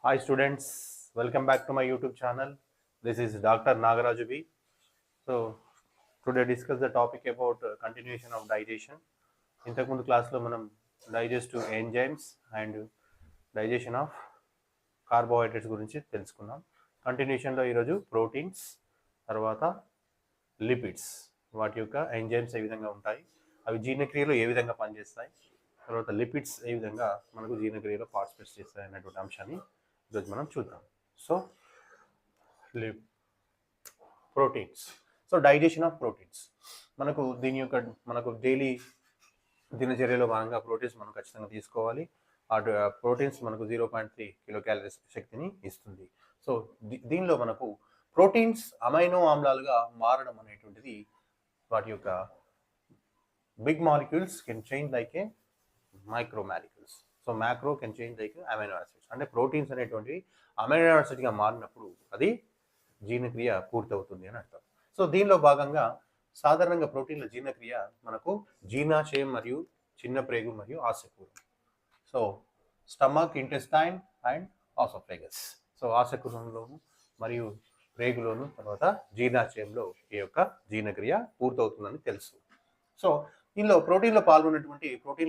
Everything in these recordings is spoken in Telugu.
Hi students, welcome back to my YouTube channel. This is Dr. Nagaraju B. So today discuss the topic about continuation of digestion. ఇంతకుముందు క్లాస్లో మనం digestive enzymes and digestion of carbohydrates గురించి తెలుసుకున్నాం. కంటిన్యూషన్లో ఈరోజు ప్రోటీన్స్, తర్వాత లిపిడ్స్, వాటి యొక్క ఎంజైమ్స్ ఏ విధంగా ఉంటాయి, అవి జీర్ణక్రియలో ఏ విధంగా పనిచేస్తాయి, తర్వాత లిపిడ్స్ ఏ విధంగా మనకు జీర్ణక్రియలో పార్టిసిపేట్ చేస్తాయి అనేటువంటి అంశాన్ని ఈరోజు మనం చూద్దాం. So proteins, so digestion of proteins, దీని యొక్క మనకు డైలీ దినచర్యలో భాగంగా ప్రోటీన్స్ మనం ఖచ్చితంగా తీసుకోవాలి. ఆ ప్రోటీన్స్ మనకు 0.3 కిలో క్యాలరీస్ శక్తిని ఇస్తుంది. సో దీనిలో మనకు ప్రోటీన్స్ అమైనో ఆమ్లాలుగా మారడం అనేటువంటిది వాటి యొక్క big molecules can change like a micro molecules. So macro can change like amino acids. అంటే ప్రోటీన్స్ అనేటువంటివి అమైనో యాసిడ్గా మారినప్పుడు అది జీర్ణక్రియ పూర్తవుతుంది అని అర్థం. సో దీనిలో భాగంగా సాధారణంగా ప్రోటీన్ల జీర్ణక్రియ మనకు జీర్ణాశయం మరియు చిన్న ప్రేగు మరియు ఆశకూరం. So stomach, intestine and oesophagus. So ఆశకూరంలోను మరియు ప్రేగులోను తర్వాత జీర్ణాశయంలో ఈ యొక్క జీర్ణక్రియ పూర్తవుతుందని తెలుసు. సో దీనిలో ప్రోటీన్ల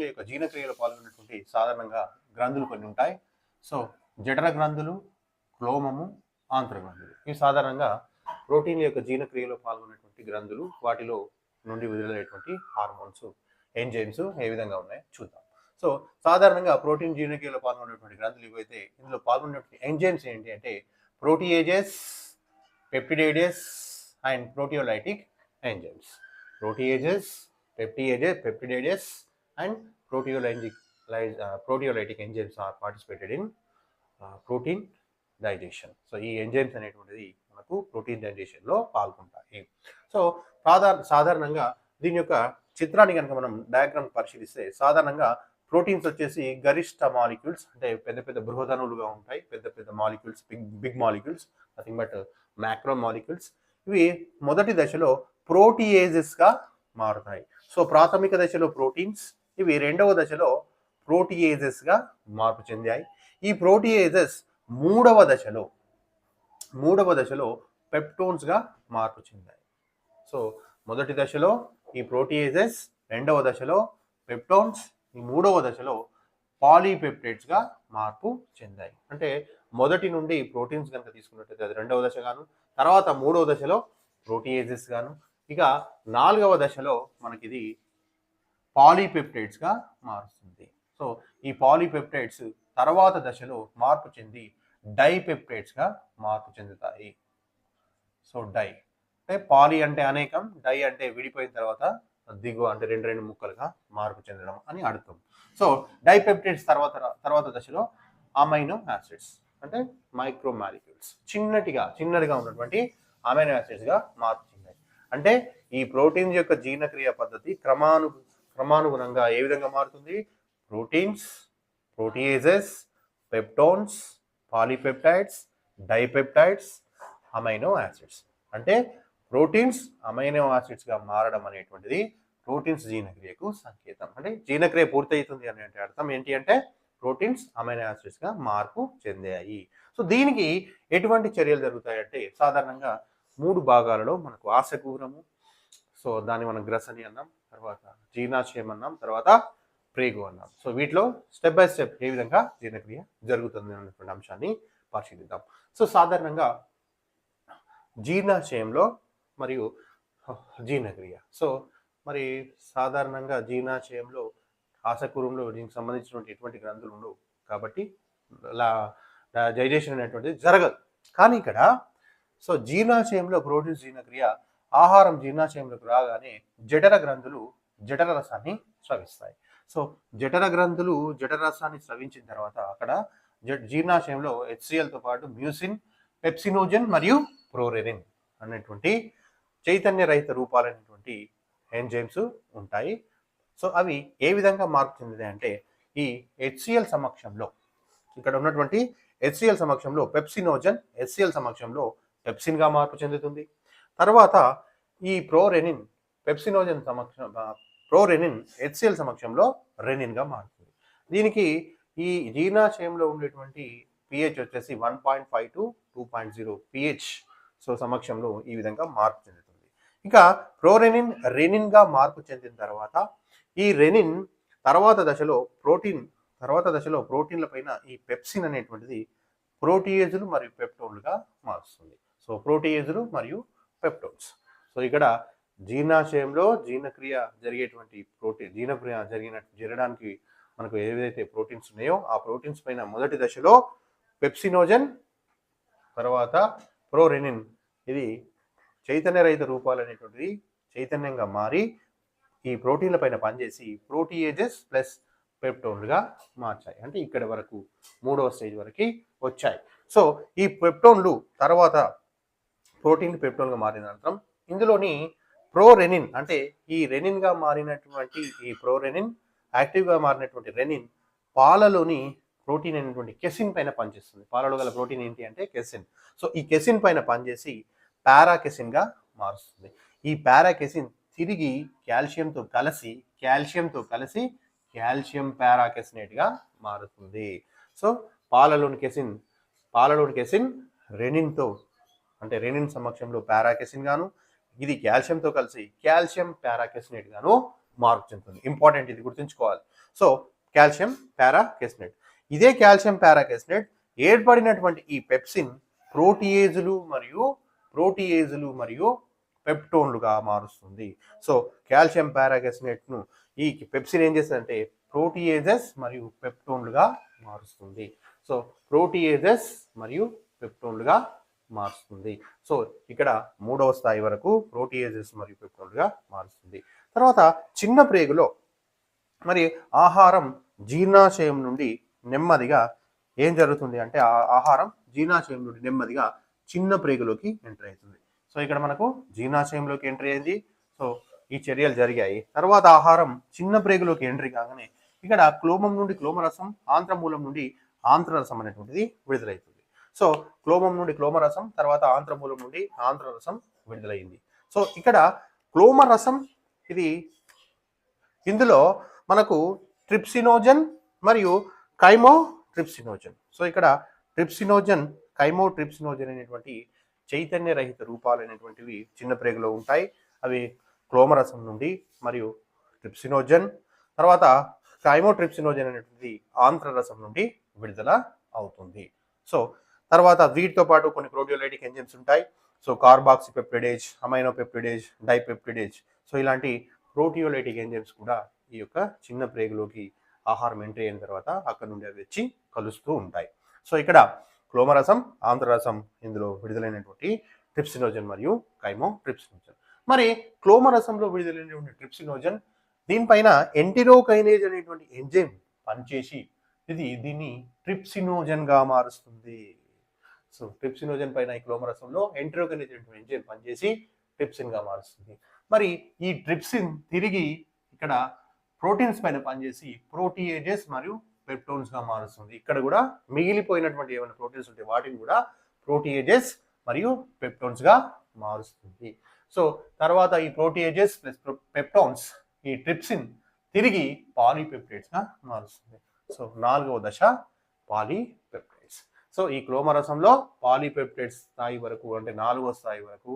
యొక్క జీర్ణక్రియలో పాల్గొన్నటువంటి సాధారణంగా గ్రంథులు కొన్ని ఉంటాయి. సో జఠర గ్రంథులు, క్లోమము, ఆంత్ర గ్రంథులు, ఇవి సాధారణంగా ప్రోటీన్ల యొక్క జీర్ణక్రియలో పాల్గొనేటువంటి గ్రంథులు. వాటిలో నుండి విడుదలయ్యేటువంటి హార్మోన్స్, ఎంజైమ్స్ ఏ విధంగా ఉన్నాయో చూద్దాం. సో సాధారణంగా ప్రోటీన్ జీర్ణక్రియలో పాల్గొనేటువంటి గ్రంథులు ఇవైతే ఇందులో పాల్గొనేటువంటి ఎంజైమ్స్ ఏంటి అంటే proteases, peptidases and proteolytic enzymes. Peptidases and proteolytic enzymes are participated in protein digestion. So ఈ ఎంజైమ్స్ అనేటువంటిది మనకు ప్రోటీన్ డైజెషన్లో పాల్గొంటాయి. సో సాధారణంగా దీని యొక్క చిత్రాన్ని కనుక మనం డయాగ్రామ్ పరిశీలిస్తే సాధారణంగా ప్రోటీన్స్ వచ్చేసి గరిష్ట మాలిక్యూల్స్, అంటే పెద్ద పెద్ద బృహదణువులుగా ఉంటాయి. పెద్ద పెద్ద molecules, big molecules, nothing but macro molecules. ఇవి మొదటి దశలో ప్రోటీయేజెస్గా మారుతాయి. సో ప్రాథమిక దశలో ప్రోటీన్స్, ఇవి రెండవ దశలో ప్రోటీయేజెస్గా మార్పు చెందాయి. ఈ ప్రోటీయేజెస్ మూడవ దశలో పెప్టోన్స్గా మార్పు చెందాయి. సో మొదటి దశలో ఈ ప్రోటీయేజెస్, రెండవ దశలో పెప్టోన్స్, ఈ మూడవ దశలో పాలీపెప్టైడ్స్గా మార్పు చెందాయి. అంటే మొదటి నుండి ప్రోటీన్స్ కనుక తీసుకున్నట్టయితే అది రెండవ దశ గాను, తర్వాత మూడవ దశలో ప్రోటీయేజెస్ గాను, ఇక నాలుగవ దశలో మనకి ఇది పాలీపెప్టైడ్స్గా మారుతుంది. సో ఈ పాలీపెప్టైడ్స్ తర్వాత దశలో మార్పు చెంది డైపెప్టైడ్స్గా మార్పు చెందుతాయి. సో డై అంటే పాలీ అంటే అనేకం, డై అంటే విడిపోయిన తర్వాత దిగువ అంటే రెండు ముక్కలుగా మార్పు చెందడం అని అర్థం. సో డైపెప్టైడ్స్ తర్వాత దశలో అమైనో యాసిడ్స్ అంటే మైక్రో మాలిక్యూల్స్, చిన్నదిగా ఉన్నటువంటి అమైనో యాసిడ్స్గా మార్పు చెందాయి. అంటే ఈ ప్రోటీన్ యొక్క జీర్ణక్రియ పద్ధతి క్రమానుగుణంగా ఏ విధంగా మారుతుంది? Proteins, proteases, peptones, polypeptides, dipeptides, amino acids. అంటే ప్రోటీన్స్ అమైనో యాసిడ్స్గా మారడం అనేటువంటిది ప్రోటీన్స్ జీర్ణక్రియకు సంకేతం. అంటే జీర్ణక్రియ పూర్తవుతుంది అనే అర్థం ఏంటి అంటే ప్రోటీన్స్ అమైనో యాసిడ్స్గా మార్పు చెందాయి. సో దీనికి ఎటువంటి చర్యలు జరుగుతాయంటే సాధారణంగా 3 భాగాలలో మనకు ఆశకూరము, సో దాన్ని మనం గ్రసని అన్నాం, తర్వాత జీర్ణాశయం అన్నాం, తర్వాత ప్రేగు అన్నాం. సో వీటిలో స్టెప్ బై స్టెప్ ఏ విధంగా జీర్ణక్రియ జరుగుతుంది అన్నటువంటి అంశాన్ని పరిశీలిద్దాం. సో సాధారణంగా జీర్ణాశయంలో మరియు జీర్ణక్రియ. సో మరి సాధారణంగా జీర్ణాశయంలో, ఆశకూరంలో దీనికి సంబంధించినటువంటి ఎటువంటి గ్రంథులు ఉండవు కాబట్టి డైజెషన్ అనేటువంటిది జరగదు. కానీ ఇక్కడ సో జీర్ణాశయంలో ప్రోటీన్ జీర్ణక్రియ, ఆహారం జీర్ణాశయంలోకి రాగానే జఠర గ్రంథులు జఠర రసాన్ని స్రవిస్తాయి. సో జఠర గ్రంథులు జఠర రసాన్ని స్రవించిన తర్వాత అక్కడ జీర్ణాశయంలో HClతో పాటు మ్యూసిన్, పెప్సినోజన్ మరియు ప్రోరెనిన్ అనేటువంటి చైతన్య రహిత రూపాలైనటువంటి ఎంజైమ్స్ ఉంటాయి. సో అవి ఏ విధంగా మార్పు చెందినాయి అంటే ఈ HCl సమక్షంలో, ఇక్కడ ఉన్నటువంటి HCl సమక్షంలో పెప్సినోజన్ HCl సమక్షంలో పెప్సిన్గా మార్పు చెందుతుంది. తర్వాత ఈ ప్రోరెనిన్ HCl సమక్షంలో రెనిన్గా మారుతుంది. దీనికి ఈ జీర్ణాశయంలో ఉండేటువంటి పిహెచ్ వచ్చేసి 1.5 టు 2.0 పిహెచ్ సో సమక్షంలో ఈ విధంగా మార్పు చెందుతుంది. ఇక ప్రోరెనిన్ రెనిన్గా మార్పు చెందిన తర్వాత ఈ రెనిన్ తర్వాత దశలో ప్రోటీన్ల పైన ఈ పెప్సిన్ అనేటువంటిది ప్రోటీయేజులు మరియు పెప్టోన్లుగా మారుస్తుంది. సో ప్రోటీయేజులు మరియు పెప్టోన్స్. సో ఇక్కడ జీర్ణాశయంలో జీర్ణక్రియ జరిగేటువంటి జీర్ణక్రియ జరగడానికి మనకు ఏవైతే ప్రోటీన్స్ ఉన్నాయో ఆ ప్రోటీన్స్ పైన మొదటి దశలో పెప్సినోజన్, తర్వాత ప్రోరెనిన్ ఇది చైతన్యరహిత రూపాలు అనేటువంటిది చైతన్యంగా మారి ఈ ప్రోటీన్ల పైన పనిచేసి ప్రోటీయేజెస్ ప్లస్ పెప్టోన్లుగా మార్చాయి. అంటే ఇక్కడ వరకు 3వ స్టేజ్ వరకు వచ్చాయి. సో ఈ పెప్టోన్లు తర్వాత ప్రోటీన్ పెప్టోన్గా మారిన అనంతరం ఇందులోని ప్రోరెనిన్ అంటే ఈ రెనిన్గా మారినటువంటి ఈ ప్రోరెనిన్ యాక్టివ్గా మారినటువంటి రెనిన్ పాలలోని ప్రోటీన్ అయినటువంటి కెసిన్ పైన పనిచేస్తుంది. పాలలో గల ప్రోటీన్ ఏంటి అంటే కెసిన్. సో ఈ కెసిన్ పైన పనిచేసి పారాకెసిన్గా మారుస్తుంది. ఈ పారాకెసిన్ తిరిగి కాల్షియంతో కలిసి కాల్షియం పారాకెసినేట్గా మారుతుంది. సో పాలలోని కెసిన్ రెనిన్తో అంటే రెనిన్ సమక్షంలో పారాకెసిన్ గాను ఇది కాల్షియంతో కలిసి కాల్షియం పారాకెసినేట్ గాను మార్పు చెందుతుంది. ఇంపార్టెంట్, ఇది గుర్తుంచుకోవాలి. సో కాల్షియం పారాకెసినేట్, ఇదే కాల్షియం పారాకెసినేట్ ఏర్పడినటువంటి ఈ పెప్సిన్ ప్రోటీయేజులు మరియు పెప్టోన్లుగా మారుస్తుంది. సో కాల్షియం పారాకెసినేట్ను ఈ పెప్సిన్ ఏం చేస్తుందంటే ప్రోటీయేజెస్ మరియు పెప్టోన్లుగా మారుస్తుంది. సో ప్రోటీయేజెస్ మరియు పెప్టోన్లుగా మారుస్తుంది. సో ఇక్కడ 3వ స్థాయి వరకు ప్రోటీయేజెస్ మరియు పెప్టోన్లుగా మారుస్తుంది. తర్వాత చిన్న ప్రేగులో మరి ఆహారం జీర్ణాశయం నుండి నెమ్మదిగా ఏం జరుగుతుంది అంటే ఆహారం జీర్ణాశయం నుండి నెమ్మదిగా చిన్న ప్రేగులోకి ఎంటర్ అవుతుంది. సో ఇక్కడ మనకు జీర్ణాశయంలోకి ఎంట్రీ అయింది. సో ఈ చర్యలు జరిగాయి. తర్వాత ఆహారం చిన్న ప్రేగులోకి ఎంట్రీ కాగానే ఇక్కడ క్లోమం నుండి క్లోమరసం, ఆంత్రమూలం నుండి ఆంత్రరసం అనేటువంటిది విడుదలవుతుంది. సో క్లోమం నుండి క్లోమరసం, తర్వాత ఆంత్రమూలం నుండి ఆంత్రరసం విడుదలైంది. సో ఇక్కడ క్లోమరసం ఇందులో మనకు ట్రిప్సినోజన్ మరియు కైమోట్రిప్సినోజన్. సో ఇక్కడ ట్రిప్సినోజన్, కైమోట్రిప్సినోజన్ అనేటువంటి చైతన్యరహిత రూపాలు అనేటువంటివి చిన్న ప్రేగులో ఉంటాయి. అవి క్లోమరసం నుండి మరియు ట్రిప్సినోజన్, తర్వాత కైమోట్రిప్సినోజన్ అనేటువంటి ఆంత్రరసం నుండి విడుదల అవుతుంది. సో తర్వాత వీటితో పాటు కొన్ని ప్రోటియోలైటిక్ ఎంజైమ్స్ ఉంటాయి. So కార్బాక్సిపెప్టిడేజ్, అమైనోపెప్టిడేజ్, dipeptidase. సో ఇలాంటి ప్రోటియోలైటిక్ ఎంజైమ్స్ కూడా ఈ యొక్క చిన్న ప్రేగులోకి ఆహారం ఎంట్రీ అయిన తర్వాత అక్కడ నుండి అవి వచ్చి కలుస్తూ ఉంటాయి. సో ఇక్కడ క్లోమరసం, ఆంత్రరసం ఇందులో విడుదలైనటువంటి ట్రిప్సినోజన్ మరియు కైమోట్రిప్సినోజన్. మరి క్లోమరసంలో విడుదలైనటువంటి ట్రిప్సినోజన్ దీనిపైన ఎంటిరోకైనేజ్ అనేటువంటి ఎంజైమ్ పనిచేసి దీన్ని ట్రిప్సినోజన్గా మారుస్తుంది. సో ట్రిప్సినోజన్ పైన ఈ క్లోమరసంలో ఎంటిరోకైనేజ్ అనేటువంటి ఎంజైమ్ పనిచేసి ట్రిప్సిన్గా మారుస్తుంది. మరి ఈ ట్రిప్సిన్ తిరిగి ఇక్కడ ప్రోటీన్స్ పైన పనిచేసి ప్రోటీయేజెస్ మరియు పెప్టోన్స్గా మారుస్తుంది. ఇక్కడ కూడా మిగిలిపోయినటువంటి ఏమైనా ప్రోటీన్స్ ఉంటే వాటిని కూడా ప్రోటీయేజెస్ మరియు పెప్టోన్స్గా మారుస్తుంది. సో తర్వాత ఈ ప్రోటీయేజెస్ ప్లస్ పెప్టోన్స్ ఈ ట్రిప్సిన్ తిరిగి పాలీపెప్టైడ్స్గా మారుస్తుంది. సో 4వ దశ పాలీపెప్టైడ్స్. సో ఈ క్లోమరసంలో పాలీపెప్టైడ్స్ స్థాయి వరకు అంటే 4వ స్థాయి వరకు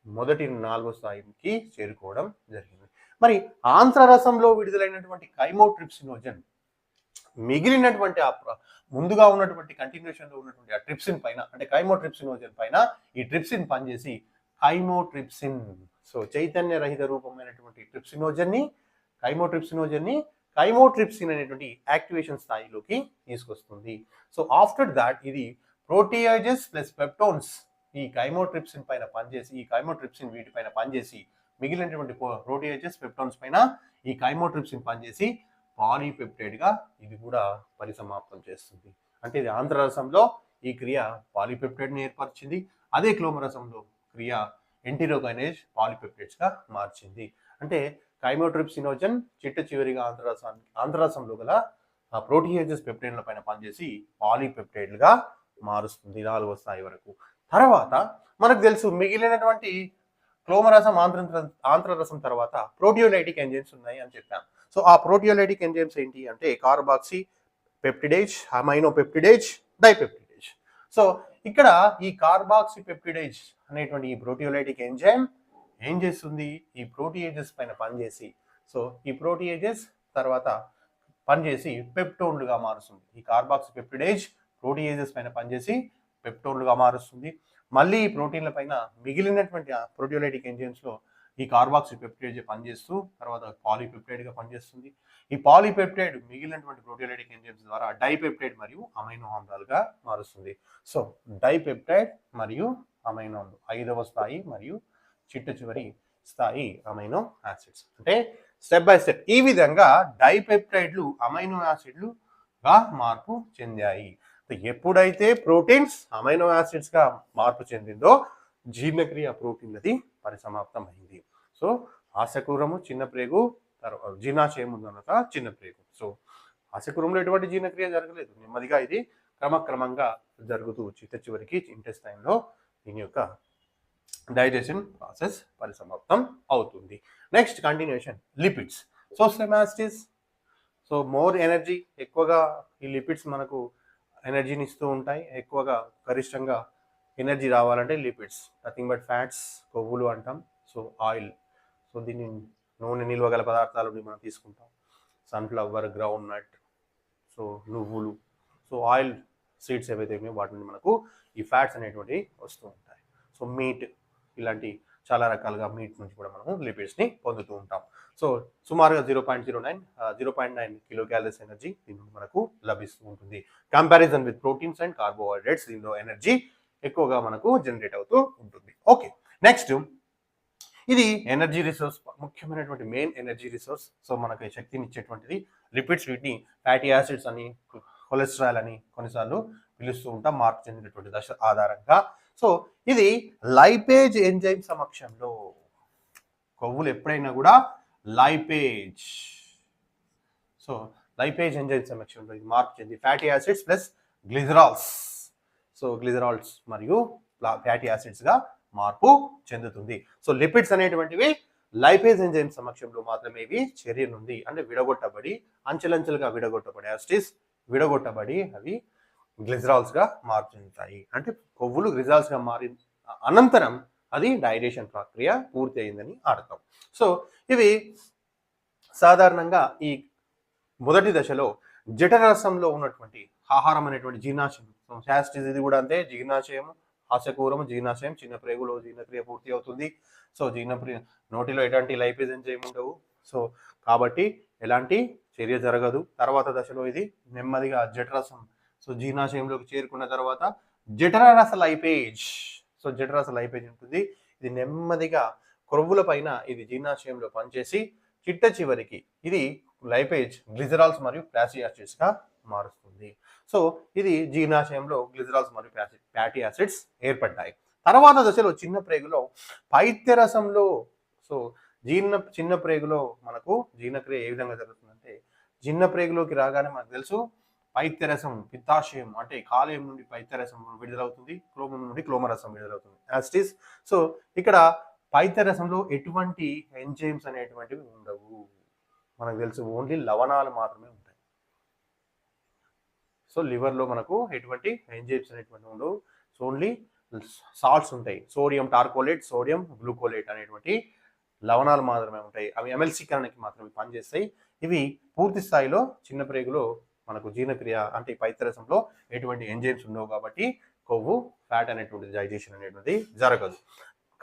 మొదటి 4వ స్థాయికి చేరుకోవడం జరిగింది. మరి ఆంత్రరసంలో విడుదలైనటువంటి కైమోట్రిప్సినోజన్ మిగిలినటువంటి ముందుగా ఉన్నటువంటి కంటిన్యూషన్లో ఉన్నటువంటి ఆ ట్రిప్సిన్ పైన అంటే కైమోట్రిప్సినోజన్ పైన ఈ ట్రిప్సిన్ పనిచేసి కైమోట్రిప్సిన్, సో చైతన్య రహిత రూపమైనటువంటి కైమోట్రిప్సిన్ అనేటువంటి యాక్టివేషన్ స్థాయిలోకి తీసుకొస్తుంది. సో ఆఫ్టర్ దాట్ ఇది ప్రోటీయేజెస్ ప్లస్ పెప్టోన్స్ ఈ కైమోట్రిప్సిన్ పైన పనిచేసి వీటిపైన పనిచేసి మిగిలినటువంటి ప్రోటీయేజెస్ పెప్టోన్స్ పైన ఈ కైమోట్రిప్సిన్ పనిచేసి పాలీపెప్టైడ్గా ఇది కూడా పరిసమాప్తం చేస్తుంది. అంటే ఇది ఆంధ్రరసంలో ఈ క్రియ పాలీపెప్టైడ్ని ఏర్పరిచింది. అదే క్లోమరసంలో క్రియ ఎంటిరోకైనేజ్ పాలీపెప్టైడ్స్గా మార్చింది. అంటే కైమోట్రిప్సినోజన్ చిట్ట చివరిగా ఆంధ్రరసంలో గల ప్రోటీయేజెస్ పెప్టైడ్ల పైన పనిచేసి పాలీపెప్టైడ్లుగా మారుస్తుంది 4వ స్థాయి వరకు. తర్వాత మనకు తెలుసు మిగిలినటువంటి క్లోమరసం, ఆంత్రరసం తర్వాత ప్రోటియోలైటిక్ ఎంజైమ్స్ ఉన్నాయి అని చెప్పాం. సో ఆ ప్రోటియోలైటిక్ ఎంజైమ్స్ ఏంటి అంటే కార్బాక్సీ పెప్టిడేజ్, అమైనోపెప్టిడేజ్, డైపెప్టిడేజ్. సో ఇక్కడ ఈ కార్బాక్సిపెప్టిడేజ్ అనేటువంటి ఈ ప్రోటియోలైటిక్ ఎంజైమ్ ఏం చేస్తుంది, ఈ ప్రోటీయేజెస్ పైన పనిచేసి, సో ఈ ప్రోటీయేజెస్ తర్వాత పనిచేసి పెప్టోన్లుగా మారుస్తుంది. ఈ కార్బాక్సిపెప్టిడేజ్ ప్రోటీయేజెస్ పైన పనిచేసి పెప్టోన్లుగా మారుస్తుంది. మళ్ళీ ఈ ప్రోటీన్ల పైన మిగిలినటువంటి ప్రోటియోలైటిక్ ఎంజైమ్స్లో ఈ కార్బాక్సిపెప్టిడేజ్ పనిచేస్తూ తర్వాత పాలీపెప్టైడ్గా పనిచేస్తుంది. ఈ పాలీపెప్టైడ్ మిగిలినటువంటి ప్రోటియోలైటిక్ ఎంజైమ్స్ ద్వారా డైపెప్టైడ్ మరియు అమైనో ఆమ్లాలుగా మారుస్తుంది. సో డైపెప్టైడ్ మరియు అమైనో ఆమ్లం 5వ స్థాయి మరియు చిట్ట చివరి స్థాయి అమైనో యాసిడ్స్. అంటే స్టెప్ బై స్టెప్ ఈ విధంగా డైపెప్టైడ్లు అమైనో యాసిడ్లుగా మార్పు చెందాయి. ఎప్పుడైతే ప్రోటీన్స్ అమైనో యాసిడ్స్గా మార్పు చెందిందో జీర్ణక్రియ ప్రోటీన్లది పరిసమాప్తమైంది. సో ఆశకూరము, చిన్న ప్రేగు, తర్వాత జీర్ణాశయం ఉందనక చిన్న ప్రేగు. సో ఆశకూరంలో ఎటువంటి జీర్ణక్రియ జరగలేదు, నెమ్మదిగా ఇది క్రమక్రమంగా జరుగుతూ చిట్ట చివరికి ఇంటెస్టైన్లో దీని యొక్క డైజెషన్ ప్రాసెస్ పరిసమాప్తం అవుతుంది. Next continuation lipids. సో సెమాస్టిస్, సో మోర్ ఎనర్జీ, ఎక్కువగా ఈ లిపిడ్స్ మనకు ఎనర్జీని ఇస్తూ ఉంటాయి. ఎక్కువగా గరిష్టంగా ఎనర్జీ రావాలంటే లిపిడ్స్, నథింగ్ బట్ ఫ్యాట్స్, కొవ్వులు అంటాం. సో ఆయిల్, సో దీన్ని నూనె నిల్వ గల పదార్థాలు మనం తీసుకుంటాం. సన్ఫ్లవర్, గ్రౌండ్ నట్, సో నువ్వులు, సో ఆయిల్ సీడ్స్ ఏవైతే ఉన్నాయో వాటి నుండి మనకు ఈ ఫ్యాట్స్ అనేటువంటివి వస్తూ ఉంటాయి. సో మీట్, ఇలాంటి చాలా రకాలుగా మీట్ నుంచి కూడా మనము లిపిడ్స్ని పొందుతూ ఉంటాం. సో సుమారుగా 0.9 కిలో క్యాలరీస్ ఎనర్జీ దీని నుండి మనకు లభిస్తూ ఉంటుంది. Comparison with proteins and carbohydrates, దీనిలో ఎనర్జీ ఎక్కువగా మనకు జనరేట్ అవుతూ ఉంటుంది. ఓకే, నెక్స్ట్ ఇది ఎనర్జీ రిసోర్స్, ముఖ్యమైనటువంటి మెయిన్ ఎనర్జీ రిసోర్స్. సో మనకు శక్తిని ఇచ్చేటువంటిది లిపిడ్స్. వీటిని ఫ్యాటీ యాసిడ్స్ అని, కొలెస్ట్రాల్ అని కొన్నిసార్లు పిలుస్తూ ఉంటాం మార్పు చెందినటువంటి దశ ఆధారంగా. సో ఇది లైపేజ్ ఎంజైమ్ సమక్షంలో, కొవ్వులు ఎప్పుడైనా కూడా లైపేజ్, సో లైపేజ్ ఎంజైమ్ సమక్షంలో ఇది మార్పు చెంది fatty acids plus glycerols, so glycerols మరియు ఫ్యాటీ యాసిడ్స్గా మార్పు చెందుతుంది. సో లిపిడ్స్ అనేటువంటివి లైపేజ్ ఎంజైమ్ సమక్షంలో మాత్రమే ఇవి చర్య నుండి అంటే విడగొట్టబడి, అంచెలంచెలుగా విడగొట్టబడి, యాసిడ్స్ విడగొట్టబడి అవి గ్లిజరాల్స్గా మార్పు చెందుతాయి. అంటే కొవ్వులు గ్లిజరాల్స్గా మారిన అనంతరం అది డైజెషన్ ప్రక్రియ పూర్తి అయిందని అర్థం. సో ఇవి సాధారణంగా ఈ మొదటి దశలో జఠరరసంలో ఉన్నటువంటి ఆహారం అనేటువంటి జీర్ణాశయం, శాస్టిస్ ఇది కూడా అంతే, జీర్ణాశయం, ఆశకూరము, జీర్ణాశయం, చిన్న ప్రేగులో జీర్ణక్రియ పూర్తి అవుతుంది. సో నోటిలో ఎలాంటి లైపేజ్ ఎంజైమ్ ఉండవు. సో కాబట్టి ఎలాంటి చర్య జరగదు. తర్వాత దశలో ఇది నెమ్మదిగా జఠరసం, సో జీర్ణాశయంలోకి చేరుకున్న తర్వాత జఠరరస లైపేజ్, సో జఠరరస లైపేజ్ ఉంటుంది. ఇది నెమ్మదిగా కొవ్వుల పైన ఇది జీర్ణాశయంలో పనిచేసి చిట్ట చివరికి ఇది లైపేజ్ గ్లిజరాల్స్ మరియు ఫ్యాటీ యాసిడ్స్గా మారుస్తుంది. సో ఇది జీర్ణాశయంలో గ్లిజరాల్స్ మరియు ఫ్యాటీ యాసిడ్స్ ఏర్పడ్డాయి. తర్వాత దశలో చిన్న ప్రేగులో పైత్యరసంలో, సో చిన్న ప్రేగులో మనకు జీర్ణక్రియ ఏ విధంగా జరుగుతుందంటే, చిన్న ప్రేగులోకి రాగానే మనకు తెలుసు పైత్యరసం, పిత్తాశయం అంటే కాలేయం నుండి పైత్యరసం విడుదలవుతుంది, క్లోమం నుండి క్లోమరసం విడుదలవుతుంది యాసిడ్స్. సో ఇక్కడ పైత్యరసంలో ఎటువంటి ఎంజైమ్స్ అనేటువంటివి ఉండవు, మనకు తెలుసు ఓన్లీ లవణాలు మాత్రమే ఉంటాయి. సో లివర్లో మనకు ఎటువంటి ఎంజైమ్స్ అనేటువంటి ఉండవు, సో ఓన్లీ సాల్ట్స్ ఉంటాయి. సోడియం టార్కోలేట్, సోడియం గ్లూకోలేట్ అనేటువంటి లవణాలు మాత్రమే ఉంటాయి. అవి ఎమ్ఎల్సీకరణకి మాత్రమే పనిచేస్తాయి. ఇవి పూర్తి స్థాయిలో చిన్న ప్రేగులో మనకు జీర్ణక్రియ అంటే పైత్యరసంలో ఎటువంటి ఎంజైమ్స్ ఉండవు కాబట్టి కొవ్వు ఫ్యాట్ అనేటువంటి డైజెషన్ అనేటువంటిది జరగదు.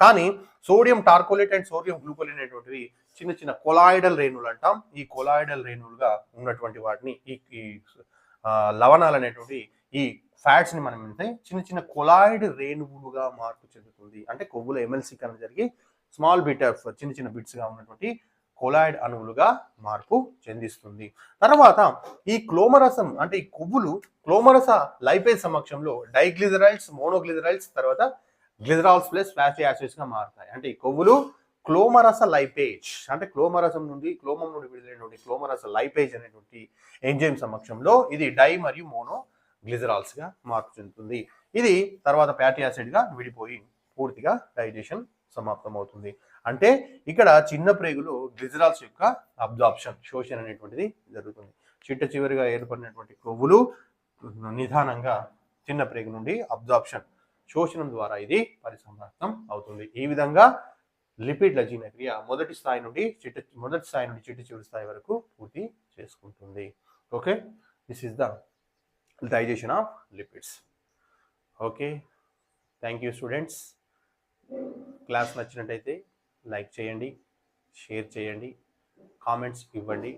కానీ సోడియం టార్కోలేట్ అండ్ సోడియం గ్లూకోలేట్ అనేటువంటివి చిన్న చిన్న కొలాయిడల్ రేణువులు అంటాం. ఈ కొలాయిడల్ రేణువులుగా ఉన్నటువంటి వాటిని ఈ లవణాలు అనేటువంటి ఈ ఫ్యాట్స్ ని మనం అంటే చిన్న చిన్న కొలాయిడ్ రేణువులుగా మార్పు చెందుతుంది. అంటే కొవ్వుల ఎమ్ఎల్సీకరణ జరిగి స్మాల్ బిట్ ఆఫ్ చిన్న చిన్న బిట్స్ గా ఉన్నటువంటి కొలాయిడ్ అణువులుగా మార్పు చెందిస్తుంది. తర్వాత ఈ క్లోమరసం అంటే ఈ కొవ్వులు క్లోమరస లైపేజ్ సమక్షంలో డైగ్లిజరైల్స్, మోనోగ్లిజరైల్స్, తర్వాత గ్లిజరాల్స్ ప్లస్ ఫ్యాటీ యాసిడ్స్ గా మారుతాయి. అంటే ఈ కొవ్వులు క్లోమరస లైపేజ్ అంటే క్లోమం నుండి విడుదలైనటువంటి క్లోమరస లైపేజ్ అనేటువంటి ఎంజైమ్ సమక్షంలో ఇది డై మరియు మోనో గ్లిజరాల్స్ గా మార్పు చెందుతుంది. ఇది తర్వాత ఫ్యాటీ యాసిడ్ గా విడిపోయి పూర్తిగా డైజెషన్ సమాప్తం అవుతుంది. అంటే ఇక్కడ చిన్న ప్రేగులో గ్లిజరాల్స్ యొక్క అబ్జార్ప్షన్, శోషణ అనేటువంటిది జరుగుతుంది. చిట్ట చివరిగా ఏర్పడినటువంటి కొవ్వులు నిదానంగా చిన్న ప్రేగు నుండి అబ్జార్ప్షన్ శోషణం ద్వారా ఇది పరిసంప్రాప్తం అవుతుంది. ఈ విధంగా లిపిడ్ల జీర్ణక్రియ మొదటి స్థాయి నుండి చిట్ట చివరి స్థాయి వరకు పూర్తి చేసుకుంటుంది. Okay, this is the digestion of lipids. Okay, thank you students. Class నచ్చినట్టయితే లైక్ చేయండి, షేర్ చేయండి, కామెంట్స్ ఇవ్వండి.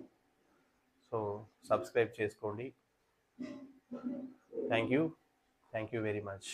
సో సబ్స్క్రైబ్ చేసుకోండి. Thank you very much.